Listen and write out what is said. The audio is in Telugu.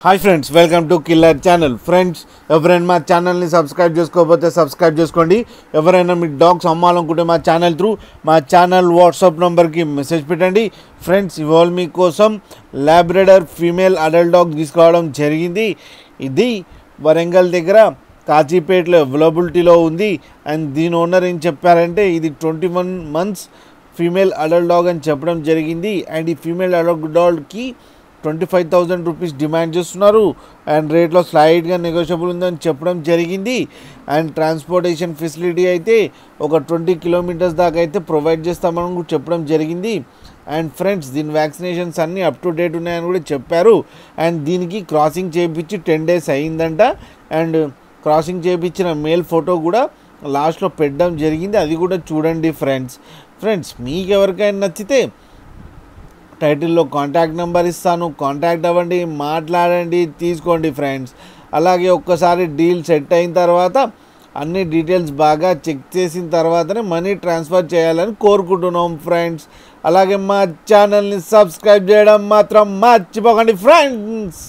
Hi friends, welcome to killer channel. Friends, ఎవరైనా మా ఛానల్ని సబ్స్క్రైబ్ చేసుకోకపోతే సబ్స్క్రైబ్ చేసుకోండి. ఎవరైనా మీ డాగ్స్ అమ్మాలనుకుంటే మా ఛానల్ వాట్సాప్ నెంబర్కి మెసేజ్ పెట్టండి. ఫ్రెండ్స్, ఇవాళ మీకోసం లాబ్రడార్ ఫీమేల్ అడల్ట్ డాగ్ తీసుకురావడం జరిగింది. ఇది వరంగల్ దగ్గర కాజీపేటలో అవైలబిలిటీలో ఉంది. అండ్ దీని ఓనర్ ఏం చెప్పారంటే ఇది 21 months ఫీమేల్ అడల్ట్ డాగ్ అని చెప్పడం జరిగింది. అండ్ ఈ ఫీమేల్ అడల్ట్ డాగ్కి 25,000 రూపీస్ డిమాండ్ చేస్తున్నారు. అండ్ రేట్లో స్లైడ్గా నెగోషియబుల్ ఉందని చెప్పడం జరిగింది. అండ్ ట్రాన్స్పోర్టేషన్ ఫెసిలిటీ అయితే ఒక 20 kilometers దాకా అయితే ప్రొవైడ్ చేస్తామని కూడా చెప్పడం జరిగింది. అండ్ ఫ్రెండ్స్, దీని వ్యాక్సినేషన్స్ అన్నీ అప్ టు డేట్ ఉన్నాయని కూడా చెప్పారు. అండ్ దీనికి క్రాసింగ్ చేయించి 10 days అయిందంట. అండ్ క్రాసింగ్ చేయించిన మేల్ ఫోటో కూడా లాస్ట్లో పెట్టడం జరిగింది, అది కూడా చూడండి. ఫ్రెండ్స్ మీకు ఎవరికైనా నచ్చితే టైటిల్లో కాంటాక్ట్ నెంబర్ ఇస్తాను, కాంటాక్ట్ అవ్వండి, మాట్లాడండి, తీసుకోండి ఫ్రెండ్స్. అలాగే ఒక్కసారి డీల్ సెట్ అయిన తర్వాత అన్ని డీటెయిల్స్ బాగా చెక్ చేసిన తర్వాతనే మనీ ట్రాన్స్ఫర్ చేయాలని కోరుకుంటున్నాం ఫ్రెండ్స్. అలాగే మా ఛానల్ని సబ్స్క్రైబ్ చేయడం మాత్రం మర్చిపోకండి ఫ్రెండ్స్.